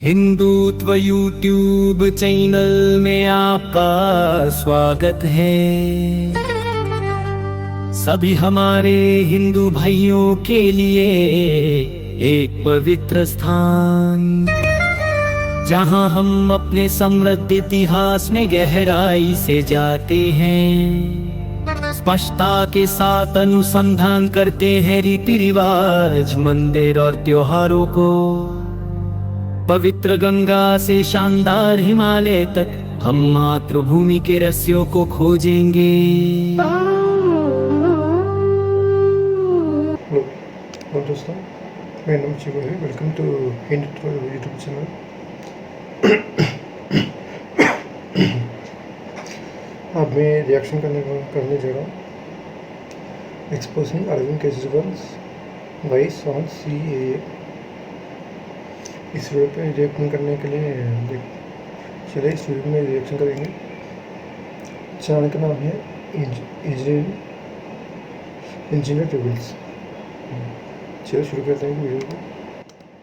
Hindutva YouTube channel में आपका स्वागत है। सभी हमारे हिंदू भाइयों के लिए एक पवित्र स्थान, जहां हम अपने समृद्ध इतिहास में गहराई से जाते हैं, स्पष्टता के साथ अनुसंधान करते हैं रीति रिवाज, मंदिर और त्योहारों को। पवित्र गंगा से शानदार हिमालय तक हम मातृभूमि के रहस्यों को खोजेंगे। हेलो दोस्तों, मेरा नाम शिव है। Welcome to Hindutva YouTube channel. अब मैं रिएक्शन करने जा रहा हूँ exposing Arvind Kejriwal voice on CAA। इस वीडियो पे रिएक्शन करने के लिए चलिए इस वीडियो में रिएक्शन करेंगे। चैनल का नाम है इंजीनियर ट्रिब्यूल्स। चलिए शुरू करते हैं वीडियो को।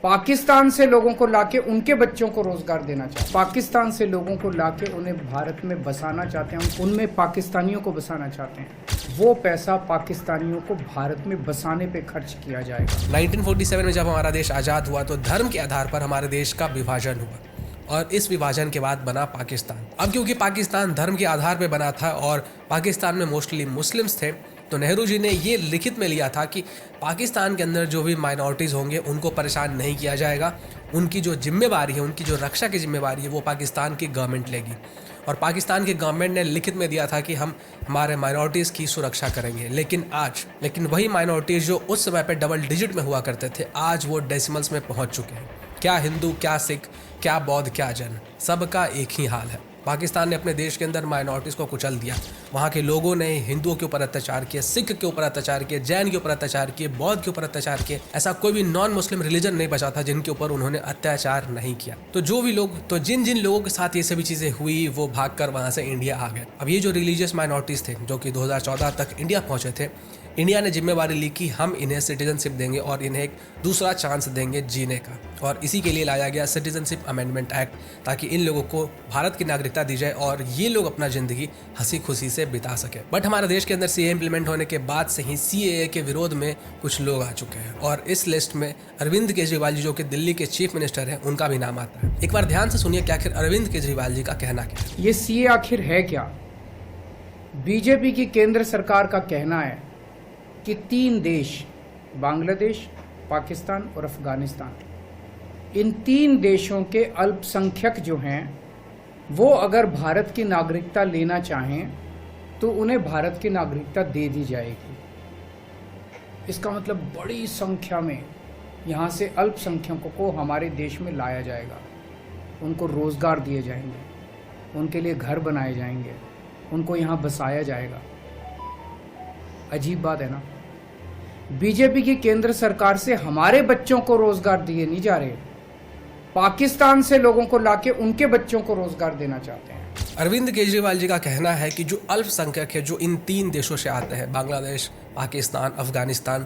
पाकिस्तान से लोगों को लाके उनके बच्चों को रोजगार देना चाहते हैं। पाकिस्तान से लोगों को लाके उन्हें भारत में बसाना चाहते हैं, उनमें पाकिस्तानियों को बसाना चाहते हैं। वो पैसा पाकिस्तानियों को भारत में बसाने पे खर्च किया जाएगा। 1947 में जब हमारा देश आज़ाद हुआ तो धर्म के आधार पर हमारे देश का विभाजन हुआ और इस विभाजन के बाद बना पाकिस्तान। अब क्योंकि पाकिस्तान धर्म के आधार पर बना था और पाकिस्तान में मोस्टली मुस्लिम्स थे, तो नेहरू जी ने ये लिखित में लिया था कि पाकिस्तान के अंदर जो भी माइनॉरिटीज़ होंगे उनको परेशान नहीं किया जाएगा। उनकी जो जिम्मेवारी है, उनकी जो रक्षा की जिम्मेवारी है, वो पाकिस्तान की गवर्नमेंट लेगी। और पाकिस्तान की गवर्नमेंट ने लिखित में दिया था कि हम हमारे माइनॉरिटीज़ की सुरक्षा करेंगे। लेकिन वही माइनॉरिटीज़ जो उस समय पे डबल डिजिट में हुआ करते थे, आज वो डेसिमल्स में पहुंच चुके हैं। क्या हिंदू, क्या सिख, क्या बौद्ध, क्या जैन, सबका एक ही हाल है। पाकिस्तान ने अपने देश के अंदर माइनॉरिटीज़ को कुचल दिया। वहाँ के लोगों ने हिंदुओं के ऊपर अत्याचार किए, सिख के ऊपर अत्याचार किए, जैन के ऊपर अत्याचार किए, बौद्ध के ऊपर अत्याचार किए। ऐसा कोई भी नॉन मुस्लिम रिलीजन नहीं बचा था जिनके ऊपर उन्होंने अत्याचार नहीं किया। तो जिन जिन लोगों के साथ ये सभी चीज़ें हुई, वो भागकर वहाँ से इंडिया आ गए। अब ये जो रिलीजियस माइनॉरिटीज़ थे जो कि 2014 तक इंडिया पहुँचे थे, इंडिया ने जिम्मेवारी ली कि हम इन्हें सिटीजनशिप देंगे और इन्हें एक दूसरा चांस देंगे जीने का। और इसी के लिए लाया गया सिटीजनशिप अमेंडमेंट एक्ट, ताकि इन लोगों को भारत की नागरिकता दी जाए और ये लोग अपना ज़िंदगी हंसी खुशी से बिता सके। बट हमारे देश के अंदर CAA इम्प्लीमेंट होने के बाद से ही CAA के विरोध में कुछ लोग आ चुके हैं और इस लिस्ट में अरविंद केजरीवाल जी, जो कि दिल्ली के चीफ मिनिस्टर हैं, उनका भी नाम आता है। एक बार ध्यान से सुनिए कि आखिर अरविंद केजरीवाल जी का कहना क्या है। ये CAA आखिर है क्या? बीजेपी की केंद्र सरकार का कहना है कि 3 देश, बांग्लादेश, पाकिस्तान और अफगानिस्तान, इन 3 देशों के अल्पसंख्यक जो हैं, वो अगर भारत की नागरिकता लेना चाहें तो उन्हें भारत की नागरिकता दे दी जाएगी। इसका मतलब बड़ी संख्या में यहाँ से अल्पसंख्यकों को हमारे देश में लाया जाएगा, उनको रोज़गार दिए जाएंगे, उनके लिए घर बनाए जाएंगे, उनको यहाँ बसाया जाएगा। अजीब बात है ना। बीजेपी की केंद्र सरकार से हमारे बच्चों को रोजगार दिए नहीं जा रहे, पाकिस्तान से लोगों को लाके उनके बच्चों को रोजगार देना चाहते हैं। अरविंद केजरीवाल जी का कहना है कि जो अल्पसंख्यक है, जो इन 3 देशों से आते हैं, बांग्लादेश, पाकिस्तान, अफगानिस्तान,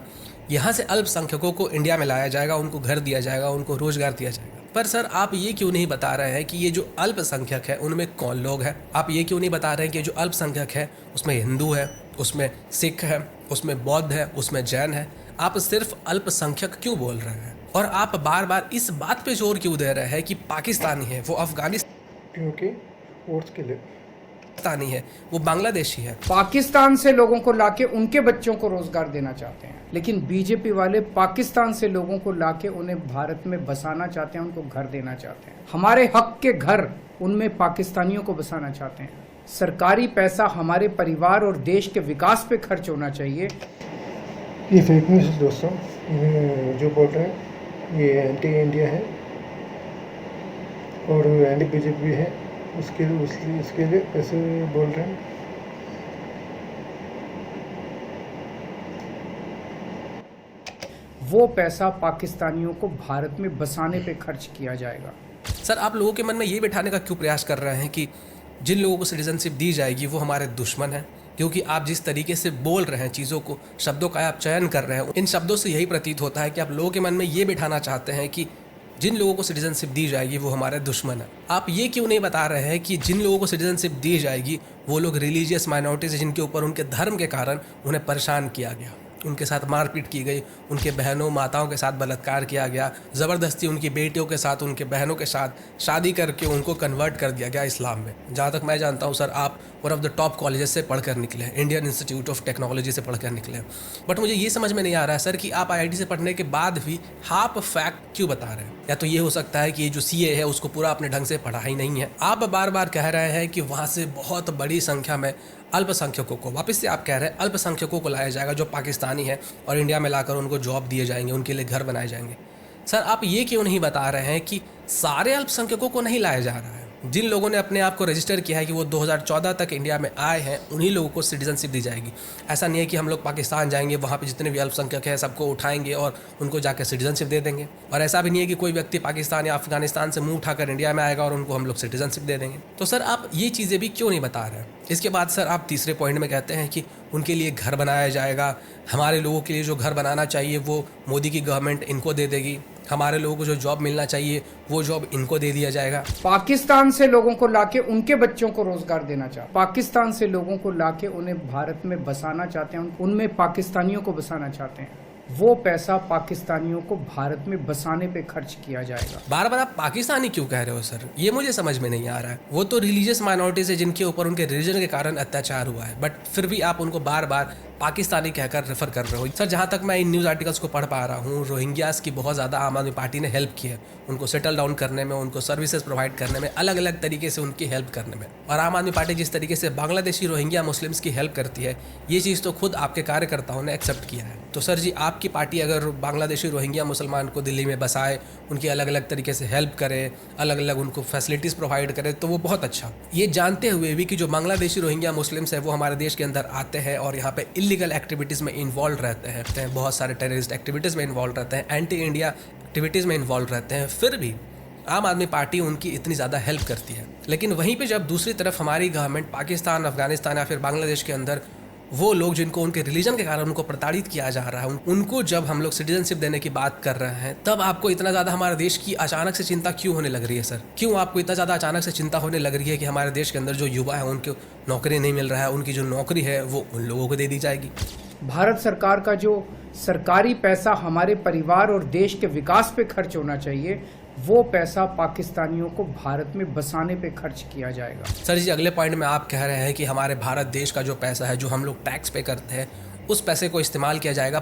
यहाँ से अल्पसंख्यकों को इंडिया में लाया जाएगा, उनको घर दिया जाएगा, उनको रोजगार दिया जाएगा। पर सर, आप ये क्यों नहीं बता रहे हैं कि ये जो अल्पसंख्यक है उनमें कौन लोग हैं? आप ये क्यों नहीं बता रहे हैं कि जो अल्पसंख्यक है उसमें हिंदू है, उसमें सिख है, उसमें बौद्ध है, उसमें जैन है? आप सिर्फ अल्पसंख्यक क्यों बोल रहे हैं? और आप बार बार इस बात पे जोर क्यों दे रहे हैं कि पाकिस्तानी है, वो अफगानिस्तानी है, वो बांग्लादेशी है? पाकिस्तान से लोगों को लाके उनके बच्चों को रोजगार देना चाहते हैं, लेकिन बीजेपी वाले पाकिस्तान से लोगों को लाके उन्हें भारत में बसाना चाहते हैं, उनको घर देना चाहते हैं। हमारे हक के घर उनमें पाकिस्तानियों को बसाना चाहते हैं। सरकारी पैसा हमारे परिवार और देश के विकास पे खर्च होना चाहिए। ये फेक न्यूज़ है दोस्तों, जो बोल रहे हैं ये एंटी इंडिया है और एंटी बीजेपी है। उसके लिए ऐसे बोल रहे हैं। वो पैसा पाकिस्तानियों को भारत में बसाने पे खर्च किया जाएगा। सर, आप लोगों के मन में ये बिठाने का क्यों प्रयास कर रहे हैं कि जिन लोगों को सिटीजनशिप दी जाएगी वो हमारे दुश्मन हैं? क्योंकि आप जिस तरीके से बोल रहे हैं चीज़ों को, शब्दों का आप चयन कर रहे हैं, इन शब्दों से यही प्रतीत होता है कि आप लोगों के मन में ये बिठाना चाहते हैं कि जिन लोगों को सिटीजनशिप दी जाएगी वो हमारे दुश्मन है। आप ये क्यों नहीं बता रहे हैं कि जिन लोगों को सिटीजनशिप दी जाएगी वो लोग रिलीजियस माइनॉरिटीज है, जिनके ऊपर उनके धर्म के कारण उन्हें परेशान किया गया, उनके साथ मारपीट की गई, उनके बहनों माताओं के साथ बलात्कार किया गया, ज़बरदस्ती उनकी बेटियों के साथ उनके बहनों के साथ शादी करके उनको कन्वर्ट कर दिया गया इस्लाम में। जहाँ तक मैं जानता हूँ सर, आप one of the top colleges से पढ़कर निकले हैं, इंडियन इंस्टीट्यूट ऑफ टेक्नोलॉजी से पढ़कर निकले हैं। बट मुझे ये समझ में नहीं आ रहा है सर कि आप IIT से पढ़ने के बाद भी हाफ फैक्ट क्यों बता रहे हैं। या तो ये हो सकता है कि ये जो CA है उसको पूरा अपने ढंग से पढ़ा ही नहीं है। आप बार बार कह रहे हैं कि वहाँ से बहुत बड़ी संख्या में अल्पसंख्यकों को, वापस से आप कह रहे हैं अल्पसंख्यकों को लाया जाएगा जो पाकिस्तानी है, और इंडिया में लाकर उनको जॉब दिए जाएंगे, उनके लिए घर बनाए जाएंगे। सर आप ये क्यों नहीं बता रहे हैं कि सारे अल्पसंख्यकों को नहीं लाया जा रहा है? जिन लोगों ने अपने आप को रजिस्टर किया है कि वो 2014 तक इंडिया में आए हैं, उन्हीं लोगों को सिटीजनशिप दी जाएगी। ऐसा नहीं है कि हम लोग पाकिस्तान जाएंगे, वहाँ पे जितने भी अल्पसंख्यक हैं सबको उठाएंगे और उनको जाकर सिटीजनशिप दे देंगे। और ऐसा भी नहीं है कि कोई व्यक्ति पाकिस्तान या अफगानिस्तान से मुंह उठाकर इंडिया में आएगा और उनको हम लोग सिटीजनशिप दे देंगे। तो सर आप ये चीज़ें भी क्यों नहीं बता रहे हैं? इसके बाद सर आप तीसरे पॉइंट में कहते हैं कि उनके लिए घर बनाया जाएगा, हमारे लोगों के लिए जो घर बनाना चाहिए वो मोदी की गवर्नमेंट इनको दे देगी, हमारे लोगों को जो जॉब मिलना चाहिए वो जॉब इनको दे दिया जाएगा। पाकिस्तान से लोगों को लाके उनके बच्चों को रोजगार देना चाहते हैं, पाकिस्तान से लोगों को लाके उन्हें भारत में बसाना चाहते हैं, उनमें पाकिस्तानियों को बसाना चाहते हैं। वो पैसा पाकिस्तानियों को भारत में बसाने पे खर्च किया जाएगा। बार बार आप पाकिस्तानी क्यों कह रहे हो सर? ये मुझे समझ में नहीं आ रहा है। वो तो रिलीजियस माइनॉरिटीज है जिनके ऊपर उनके रिलीजन के कारण अत्याचार हुआ है, बट फिर भी आप उनको बार बार पाकिस्तानी कहकर रेफर कर रहे हो। सर जहाँ तक मैं इन न्यूज़ आर्टिकल्स को पढ़ पा रहा हूँ, रोहिंग्यास की बहुत ज़्यादा आम आदमी पार्टी ने हेल्प की है, उनको सेटल डाउन करने में, उनको सर्विसेज प्रोवाइड करने में, अलग अलग तरीके से उनकी हेल्प करने में। और आम आदमी पार्टी जिस तरीके से बांग्लादेशी रोहिंग्या मुस्लिम्स की हेल्प करती है, ये चीज़ तो खुद आपके कार्यकर्ताओं ने एक्सेप्ट किया है। तो सर जी आपकी पार्टी अगर बांग्लादेशी रोहिंग्या मुसलमान को दिल्ली में बसाए, उनकी अलग अलग तरीके से हेल्प करे, अलग अलग उनको फैसिलिटीज़ प्रोवाइड करे, तो वो बहुत अच्छा। ये जानते हुए भी कि जो बांग्लादेशी रोहिंग्या मुस्लिम्स है वो हमारे देश के अंदर आते हैं और यहाँ पे इलीगल एक्टिविटीज़ में इन्वॉल्व रहते हैं, बहुत सारे टेररिस्ट एक्टिविटीज़ में इन्वॉल्व रहते हैं, एंटी इंडिया एक्टिविटीज़ में इन्वॉल्व रहते हैं, फिर भी आम आदमी पार्टी उनकी इतनी ज़्यादा हेल्प करती है। लेकिन वहीं पे जब दूसरी तरफ हमारी गवर्नमेंट पाकिस्तान, अफगानिस्तान या फिर बांग्लादेश के अंदर वो लोग जिनको उनके रिलीजन के कारण उनको प्रताड़ित किया जा रहा है, उनको जब हम लोग सिटीजनशिप देने की बात कर रहे हैं, तब आपको इतना ज़्यादा हमारे देश की अचानक से चिंता क्यों होने लग रही है सर? क्यों आपको इतना ज़्यादा अचानक से चिंता होने लग रही है कि हमारे देश के अंदर जो युवा है उनको नौकरी नहीं मिल रहा है, उनकी जो नौकरी है वो उन लोगों को दे दी जाएगी? भारत सरकार का जो सरकारी पैसा हमारे परिवार और देश के विकास पे खर्च होना चाहिए, वो पैसा पाकिस्तानियों को भारत में बसाने पे खर्च किया जाएगा। सर जी अगले पॉइंट में आप कह रहे हैं कि हमारे भारत देश का जो पैसा है, जो हम लोग टैक्स पे करते हैं, उस पैसे को इस्तेमाल किया जाएगा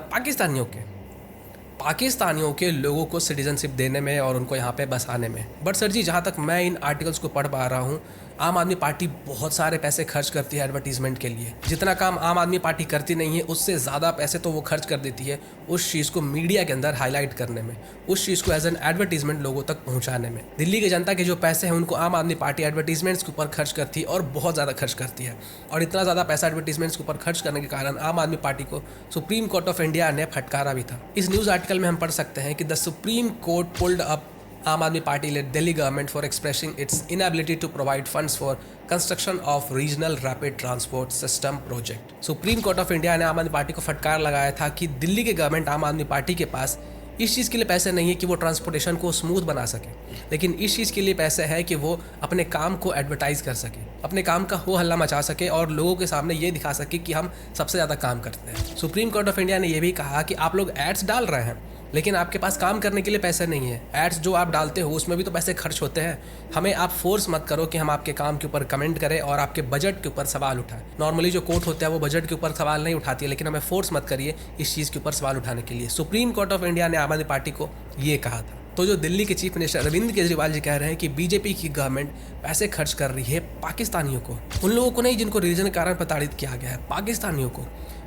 पाकिस्तानियों के लोगों को सिटीजनशिप देने में और उनको यहाँ पे बसाने में। बट सर जी जहाँ तक मैं इन आर्टिकल्स को पढ़ पा रहा हूँ, आम आदमी पार्टी बहुत सारे पैसे खर्च करती है एडवर्टीजमेंट के लिए। जितना काम आम आदमी पार्टी करती नहीं है, उससे ज़्यादा पैसे तो वो खर्च कर देती है उस चीज़ को मीडिया के अंदर हाईलाइट करने में, उस चीज़ को एज एन एडवर्टीजमेंट लोगों तक पहुँचाने में। दिल्ली की जनता के जो पैसे हैं उनको आम आदमी पार्टी एडवर्टीजमेंट्स के ऊपर खर्च करती है और बहुत ज़्यादा खर्च करती है। और इतना ज़्यादा पैसा एडवर्टीजमेंट्स के ऊपर खर्च करने के कारण आम आदमी पार्टी को सुप्रीम कोर्ट ऑफ इंडिया ने फटकारा भी था। इस न्यूज़ आर्टिकल में हम पढ़ सकते हैं कि the supreme court pulled up Aam Aadmi Party led Delhi government for expressing its inability to provide funds for construction of regional rapid transport system project. Supreme court of India ने आम आदमी party को फटकार लगाया था कि दिल्ली के government आम आदमी पार्टी के पास इस चीज़ के लिए पैसे नहीं है कि वो ट्रांसपोर्टेशन को स्मूथ बना सके, लेकिन इस चीज़ के लिए पैसे है कि वो अपने काम को एडवर्टाइज कर सके, अपने काम का हो हल्ला मचा सके और लोगों के सामने ये दिखा सके कि हम सबसे ज़्यादा काम करते हैं। सुप्रीम कोर्ट ऑफ इंडिया ने यह भी कहा कि आप लोग एड्स डाल रहे हैं लेकिन आपके पास काम करने के लिए पैसे नहीं है। एड्स जो आप डालते हो उसमें भी तो पैसे खर्च होते हैं। हमें आप फोर्स मत करो कि हम आपके काम के ऊपर कमेंट करें और आपके बजट के ऊपर सवाल उठाएं। नॉर्मली जो कोर्ट होता है वो बजट के ऊपर सवाल नहीं उठाती है, लेकिन हमें फोर्स मत करिए इस चीज़ के ऊपर सवाल उठाने के लिए। सुप्रीम कोर्ट ऑफ इंडिया ने आम आदमी पार्टी को ये कहा था। तो जो दिल्ली के चीफ मिनिस्टर अरविंद केजरीवाल जी कह रहे हैं कि बीजेपी की गवर्नमेंट पैसे खर्च कर रही है पाकिस्तानियों को, उन लोगों को नहीं जिनको रीजन के कारण प्रताड़ित किया गया है,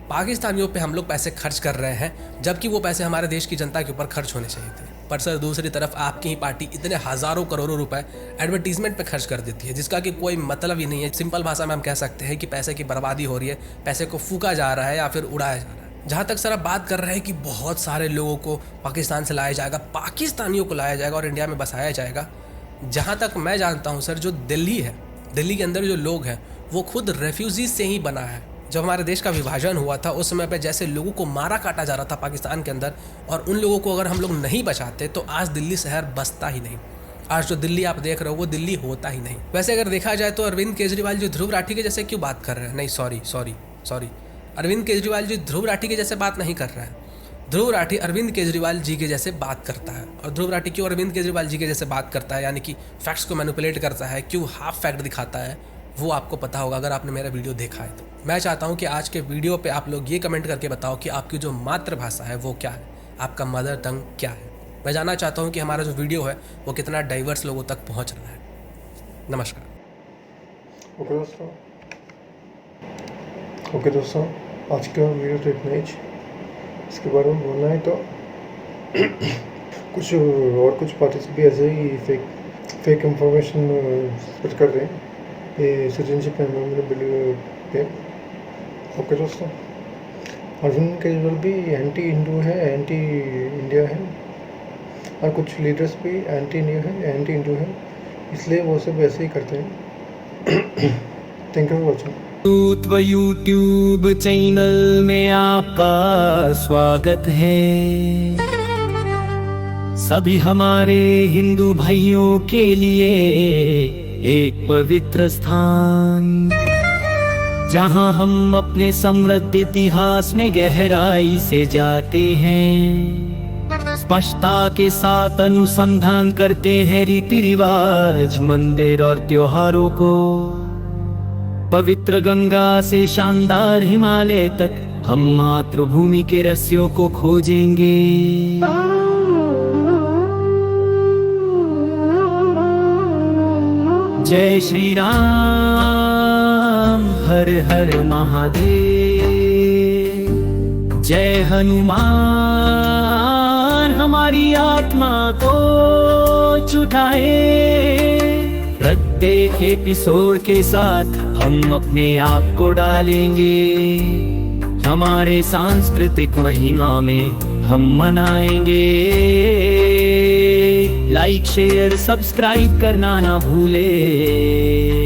पाकिस्तानियों पे हम लोग पैसे खर्च कर रहे हैं, जबकि वो पैसे हमारे देश की जनता के ऊपर खर्च होने चाहिए थे। पर सर दूसरी तरफ आपकी ही पार्टी इतने हज़ारों करोड़ों रुपए एडवर्टीजमेंट पे खर्च कर देती है जिसका कि कोई मतलब ही नहीं है। सिंपल भाषा में हम कह सकते हैं कि पैसे की बर्बादी हो रही है, पैसे को फूका जा रहा है या फिर उड़ाया जा रहा है। जहाँ तक सर आप बात कर रहे हैं कि बहुत सारे लोगों को पाकिस्तान से लाया जाएगा, पाकिस्तानियों को लाया जाएगा और इंडिया में बसाया जाएगा, जहाँ तक मैं जानता हूँ सर जो दिल्ली है, दिल्ली के अंदर जो लोग हैं वो खुद रेफ्यूजीज से ही बना है। जब हमारे देश का विभाजन हुआ था उस समय पे जैसे लोगों को मारा काटा जा रहा था पाकिस्तान के अंदर, और उन लोगों को अगर हम लोग नहीं बचाते तो आज दिल्ली शहर बसता ही नहीं। आज जो दिल्ली आप देख रहे हो वो दिल्ली होता ही नहीं। वैसे अगर देखा जाए तो अरविंद केजरीवाल जी ध्रुव राठी के जैसे क्यों बात कर रहे हैं? नहीं, सॉरी, अरविंद केजरीवाल जी ध्रुव राठी के जैसे बात नहीं कर रहे हैं। ध्रुव राठी अरविंद केजरीवाल जी के जैसे बात करता है। और ध्रुव राठी क्यों अरविंद केजरीवाल जी के जैसे बात करता है, यानी कि फैक्ट्स को मैनिपुलेट करता है, क्यों हाफ फैक्ट दिखाता है, वो आपको पता होगा अगर आपने मेरा वीडियो देखा है तो। मैं चाहता हूँ कि आज के वीडियो पे आप लोग ये कमेंट करके बताओ कि आपकी जो मातृभाषा है वो क्या है, आपका मदर टंग क्या है। मैं जानना चाहता हूँ कि हमारा जो वीडियो है वो कितना डाइवर्स लोगों तक पहुँच रहा है। नमस्कार। ओके दोस्तों, आज का वीडियो तो इतना ही। इसके बारे में बोलना है तो कुछ पार्टीज भी ऐसे ही फेक इंफॉर्मेशन स्प्रेड कर रहे हैं ये citizenship amendment bill pay. Okay दोस्तों, अरविंद केजरीवाल भी एंटी हिंदू है, एंटी इंडिया है, और कुछ लीडर्स भी एंटी इंडिया है, एंटी हिंदू है, इसलिए वो सब ऐसे ही करते हैं। Thank you for watching. YouTube channel में आपका स्वागत है। सभी हमारे हिंदू भाइयों के लिए एक पवित्र स्थान, जहां हम अपने समृद्ध इतिहास में गहराई से जाते हैं, स्पष्टता के साथ अनुसंधान करते हैं रीति रिवाज, मंदिर और त्योहारों को। पवित्र गंगा से शानदार हिमालय तक हम मातृभूमि के रहस्यों को खोजेंगे। जय श्री राम, हर हर महादेव, जय हनुमान हमारी आत्मा को छुटाए। प्रत्येक एपिसोड के साथ हम अपने आप को डालेंगे हमारे सांस्कृतिक महिमा में, हम मनाएंगे। लाइक शेयर सब्सक्राइब करना ना भूले।